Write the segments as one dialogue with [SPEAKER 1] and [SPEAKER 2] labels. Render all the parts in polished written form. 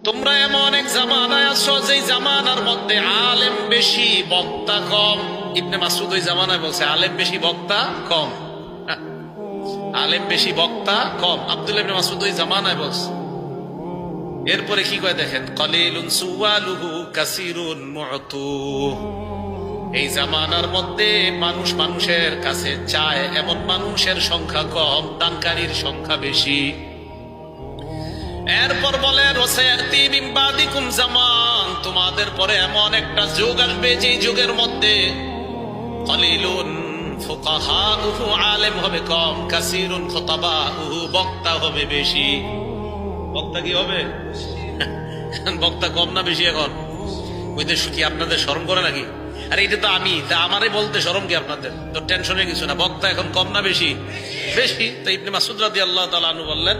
[SPEAKER 1] তোমরা এমন এক জামানায় আছো যে জামানার মধ্যে আলেম বেশি বক্তা কম। ইবনে মাসউদ ওই জামানায় বলছে আলেম বেশি বক্তা কম। আলেম বেশি বক্তা কম, আব্দুল্লাহ ইবনে মাসউদ ওই জামানায় বলছে। এরপরে কি কয় দেখেন, কলিলুন সুওয়ালুহু কাসিরুন মু'তুহ। এই জামানার মধ্যে মানুষ মানুষের কাছে চায় এমন মানুষের সংখ্যা কম, দানকারীর সংখ্যা বেশি। এরপর বলেন ওয়াসায়াতি মিন বাদিকুম জামান, তোমাদের পরে এমন একটা যুগ আসবে যে যুগের মধ্যে কলিলুন ফুকাহাউহু, আলেম হবে কম, কাসিরুন খুতাবাউহু, বক্তা হবে বেশি। বক্তা কি হবে? বক্তা কম না বেশি? এখন বুঝতে কি আপনাদের শরম করে নাকি? আরে এটা তো আমি, তা আমারে বলতে শরম কি আপনাদের? তো টেনশনের কিছু না। বক্তা এখন কম না বেশি? বেশি। তো ইবনে মাসউদ রাদিয়াল্লাহু তাআলা আনহু বললেন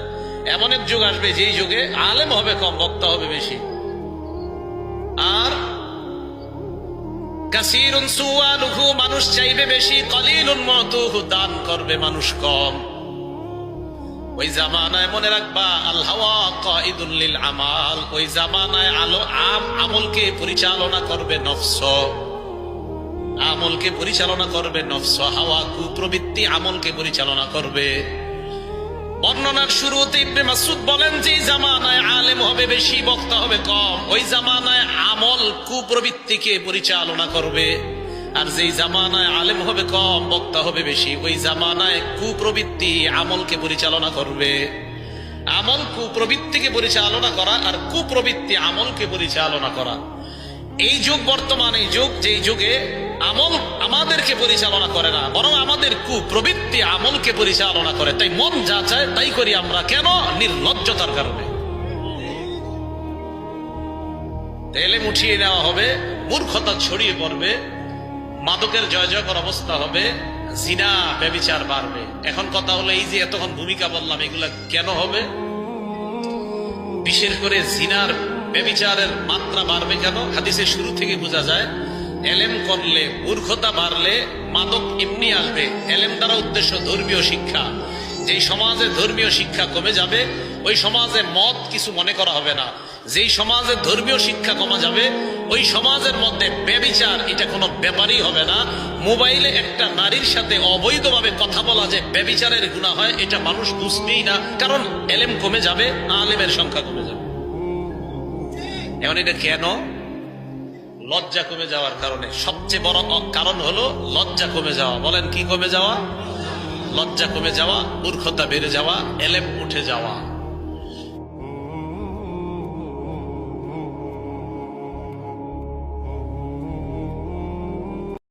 [SPEAKER 1] এমন এক যুগ আসবে যেই যুগে আলেম হবে কম, বক্তা হবে বেশি। আর কাসিরুন সুওয়ালুহু, মানুষ চাইবে বেশি, কলিলুন মু'তুহু, দান করবে মানুষ কম। ওই জামানায় মনে রাখবা আল হাওয়া কাইদুল লিল আমাল, ওই জামানায় আমলকে পরিচালনা করবে নফস, আমলকে পরিচালনা করবে নফস। হাওয়া কুপ্রবৃত্তি আমলকে পরিচালনা করবে। বর্ণনার শুরুতে ইবনে মাসউদ বলেন যে জামানায় আলেম হবে বেশি, বক্তা হবে কম, ওই জামানায় আমল কুপ্রবৃত্তিকে পরিচালনা করবে। আর যেই জামানায় আলেম হবে কম, বক্তা হবে বেশি, ওই জামানায় কুপ্রবৃত্তি আমলকে পরিচালনা করবে। আমল কুপ্রবৃত্তিকে পরিচালনা করা আর কুপ্রবৃত্তি আমলকে পরিচালনা করা। এই যুগ বর্তমান এই যুগ, যেই যুগে আমল আমাদেরকে পরিচালনা করে না, বরং আমাদের কুপ্রবৃত্তি আমলকে পরিচালনা করে। তাই মন যা চায় তাই করি আমরা। কেন? নির্লজ্জতার কারণে। এলেম উঠিয়ে নেওয়া হবে, মূর্খতা ছড়িয়ে পড়বে, মাদকের জয় জয়কর অবস্থা হবে, জিনা ব্যভিচার বাড়বে। এখন কথা হলো এই যে এতক্ষণ ভূমিকা বললাম এগুলা কেন হবে? বিশেষ করে জিনার ব্যভিচারের মাত্রা বাড়বে কেন? হাদিসের শুরু থেকে বোঝা যায় এলেম করলে মূর্খতা বাড়লে মাদক এমনি আসবে। এলেম দ্বারা উদ্দেশ্য ধর্মীয় শিক্ষা। যেই সমাজে ধর্মীয় শিক্ষা কমে যাবে ওই সমাজে মদ কিছু মনে করা হবে না। যেই সমাজে ধর্মীয় শিক্ষা কমা যাবে ওই সমাজের মধ্যে ব্যভিচার এটা কোনো ব্যাপারই হবে না। মোবাইলে একটা নারীর সাথে অবৈধভাবে কথা বলা যে ব্যভিচারের গুনাহ হয় এটা মানুষ বুঝবেই না, কারণ এলেম কমে যাবে, আলেমের সংখ্যা কমে যাবে। এখন এটা কেন? লজ্জা কমে যাওয়ার কারণে। সবচেয়ে বড় কারণ হলো লজ্জা কমে যাওয়া। বলেন কি কমে যাওয়া? লজ্জা কমে যাওয়া, মূর্খতা বেড়ে যাওয়া, এলেম উঠে যাওয়া।